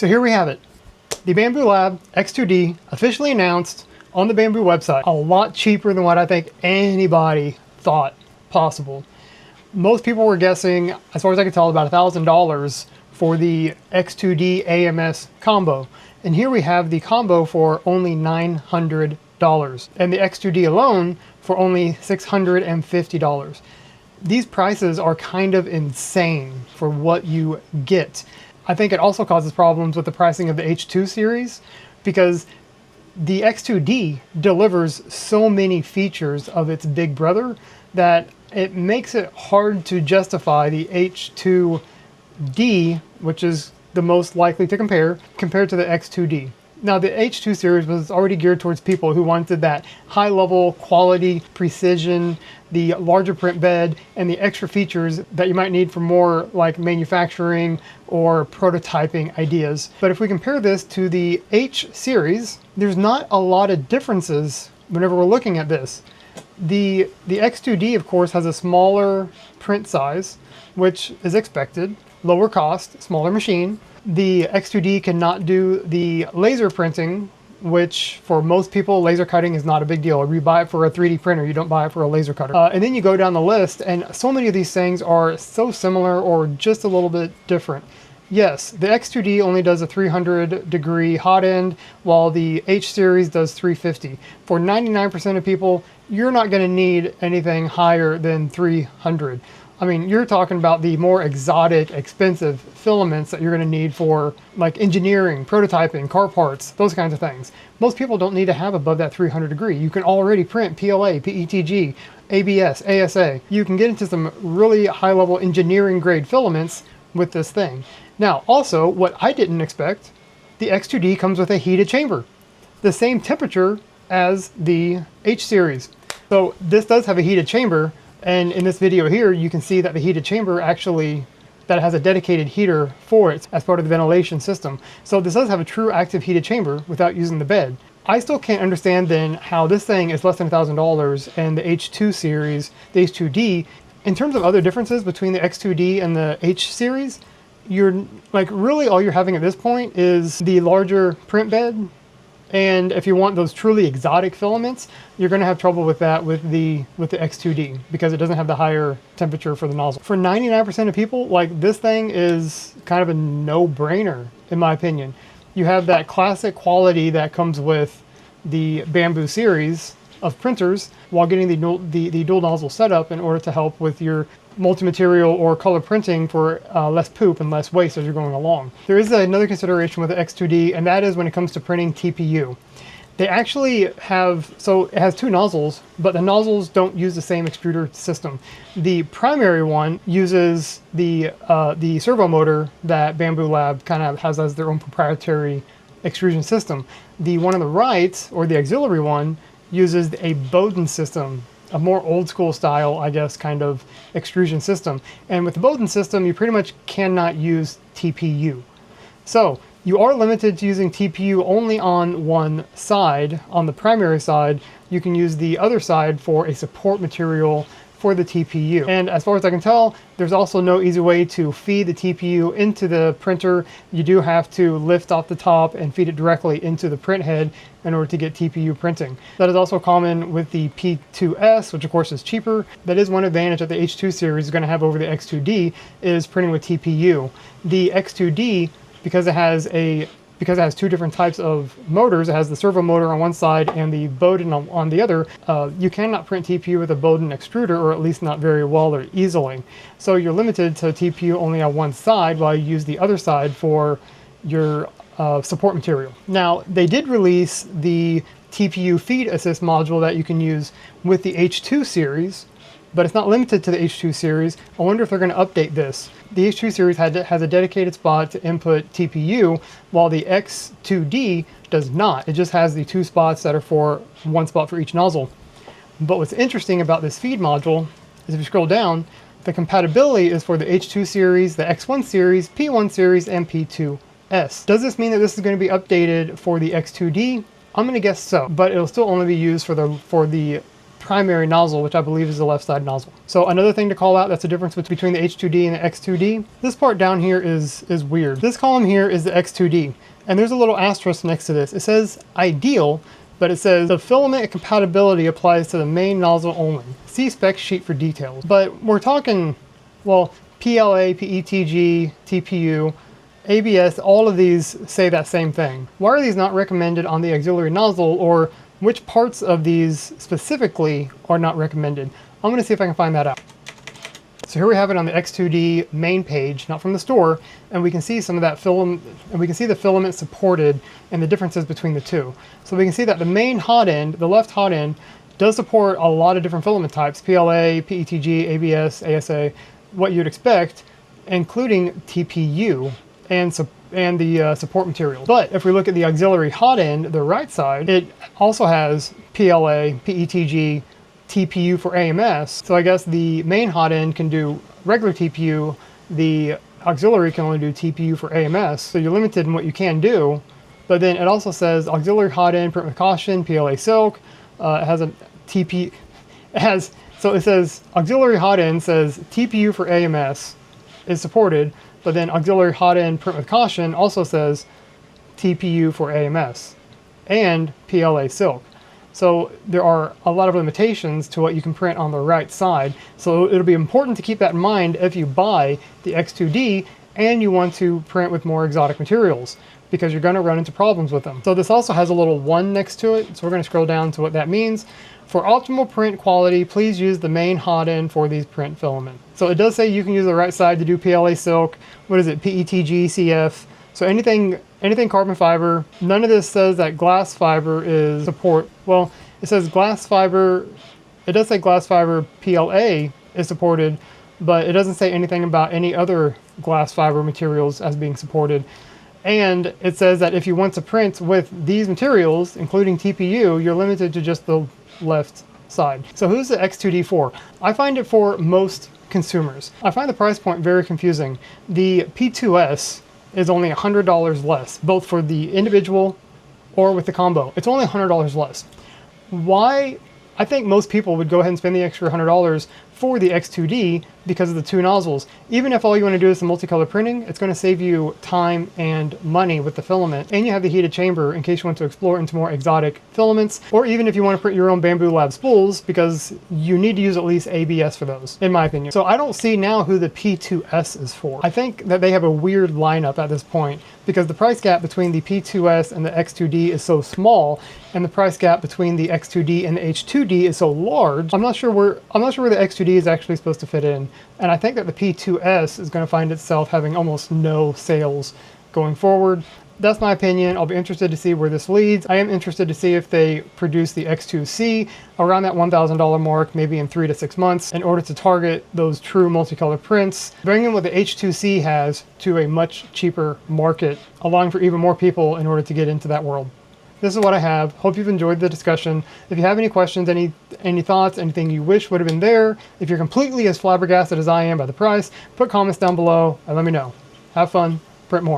So here we have it. The Bambu Lab X2D officially announced on the Bambu website. A lot cheaper than what I think anybody thought possible. Most people were guessing, as far as I could tell, about $1,000 for the X2D AMS combo. And here we have the combo for only $900. And the X2D alone for only $650. These prices are kind of insane for what you get. I think it also causes problems with the pricing of the H2 series because the X2D delivers so many features of its big brother that it makes it hard to justify the H2D, which is the most likely to compare, compared to the X2D. Now, the H2 series was already geared towards people who wanted that high-level quality, precision, the larger print bed, and the extra features that you might need for more like manufacturing or prototyping ideas. But if we compare this to the H series, there's not a lot of differences whenever we're looking at this. The X2D, of course, has a smaller print size, which is expected, lower cost, smaller machine. The X2D cannot do the laser printing, which for most people, laser cutting is not a big deal. You buy it for a 3D printer, you don't buy it for a laser cutter. And then you go down the list, and so many of these things are so similar or just a little bit different. Yes, the X2D only does a 300-degree hot end, while the H series does 350. For 99% of people, you're not going to need anything higher than 300. I mean, you're talking about the more exotic, expensive filaments that you're going to need for like engineering, prototyping, car parts, those kinds of things. Most people don't need to have above that 300 degree. You can already print PLA, PETG, ABS, ASA. You can get into some really high-level engineering grade filaments with this thing. Now, also, what I didn't expect, the X2D comes with a heated chamber, the same temperature as the H series. So this does have a heated chamber. And in this video here, you can see that the heated chamber actually, that it has a dedicated heater for it as part of the ventilation system. So this does have a true active heated chamber without using the bed. I still can't understand then how this thing is less than $1,000 and the H2 series, the H2D. In terms of other differences between the X2D and the H series, you're like really all you're having at this point is the larger print bed. And if you want those truly exotic filaments, you're going to have trouble with that with the X2D because it doesn't have the higher temperature for the nozzle. For 99% of people, like this thing is kind of a no-brainer in my opinion. You have that classic quality that comes with the Bambu series of printers while getting the dual nozzle setup in order to help with your multi-material or color printing for less poop and less waste as you're going along. There is another consideration with the X2D, and that is when it comes to printing TPU. They actually have, so it has two nozzles, but the nozzles don't use the same extruder system. The primary one uses the servo motor that Bambu Lab kind of has as their own proprietary extrusion system. The one on the right, or the auxiliary one, uses a Bowden system, a more old school style, I guess, kind of extrusion system. And with the Bowden system, you pretty much cannot use TPU. So you are limited to using TPU only on one side. On the primary side, you can use the other side for a support material for the TPU. And as far as I can tell, there's also no easy way to feed the TPU into the printer. You do have to lift off the top and feed it directly into the print head in order to get TPU printing. That is also common with the P2S, which of course is cheaper. That is one advantage that the H2 series is going to have over the X2D, is printing with TPU. The X2D, because it has two different types of motors, it has the servo motor on one side and the Bowden on the other, you cannot print TPU with a Bowden extruder, or at least not very well or easily. So you're limited to TPU only on one side while you use the other side for your support material. Now, they did release the TPU feed assist module that you can use with the H2 series, but it's not limited to the H2 series. I wonder if they're going to update this. The H2 series has a dedicated spot to input TPU, while the X2D does not. It just has the two spots that are for one spot for each nozzle. But what's interesting about this feed module is if you scroll down, the compatibility is for the H2 series, the X1 series, P1 series, and P2S. Does this mean that this is going to be updated for the X2D? I'm going to guess so, but it'll still only be used for the primary nozzle, which I believe is the left side nozzle. So another thing to call out that's the difference between the H2D and the X2D. This part down here is weird. This column here is the X2D, and there's a little asterisk next to this. It says ideal, but it says the filament compatibility applies to the main nozzle only. See spec sheet for details. But we're talking, well, PLA, PETG, TPU, ABS, all of these say that same thing. Why are these not recommended on the auxiliary nozzle, or which parts of these specifically are not recommended? I'm gonna see if I can find that out. So here we have it on the X2D main page, not from the store, and we can see some of that film, and we can see the filament supported and the differences between the two. So we can see that the main hot end, the left hot end, does support a lot of different filament types, PLA, PETG, ABS, ASA, what you'd expect, including TPU and the support materials. But if we look at the auxiliary hot end, the right side, it also has PLA, PETG, TPU for AMS. So I guess the main hot end can do regular TPU, the auxiliary can only do TPU for AMS. So you're limited in what you can do. But then it also says auxiliary hot end, print with caution, PLA silk. It has a TP, so it says auxiliary hot end says TPU for AMS is supported, but then auxiliary hot end print with caution also says TPU for AMS and PLA silk. So there are a lot of limitations to what you can print on the right side. So it'll be important to keep that in mind if you buy the X2D and you want to print with more exotic materials, because you're going to run into problems with them. So this also has a little 1 next to it. So we're going to scroll down to what that means. For optimal print quality, please use the main hot end for these print filament. So it does say you can use the right side to do PLA silk. What is it? PETG, CF. So anything carbon fiber. None of this says that glass fiber is support. Well, it says glass fiber. It does say glass fiber PLA is supported, but it doesn't say anything about any other glass fiber materials as being supported. And it says that if you want to print with these materials, including TPU, you're limited to just the left side. So who's the X2D for? I find it for most consumers. I find the price point very confusing. The P2S is only $100 less, both for the individual or with the combo. It's only $100 less. Why? I think most people would go ahead and spend the extra $100 for the X2D because of the 2 nozzles. Even if all you want to do is the multicolor printing, it's going to save you time and money with the filament. And you have the heated chamber in case you want to explore into more exotic filaments, or even if you want to print your own Bambu Lab spools, because you need to use at least ABS for those, in my opinion. So I don't see now who the P2S is for. I think that they have a weird lineup at this point because the price gap between the P2S and the X2D is so small, and the price gap between the X2D and the H2D is so large. I'm not sure where the X2D is actually supposed to fit in. And I think that the P2S is going to find itself having almost no sales going forward. That's my opinion. I'll be interested to see where this leads. I am interested to see if they produce the X2C around that $1,000 mark, maybe in 3 to 6 months, in order to target those true multicolor prints, bringing what the H2C has to a much cheaper market, allowing for even more people in order to get into that world. This is what I have. Hope you've enjoyed the discussion. If you have any questions, any thoughts, anything you wish would have been there, if you're completely as flabbergasted as I am by the price, put comments down below and let me know. Have fun, print more.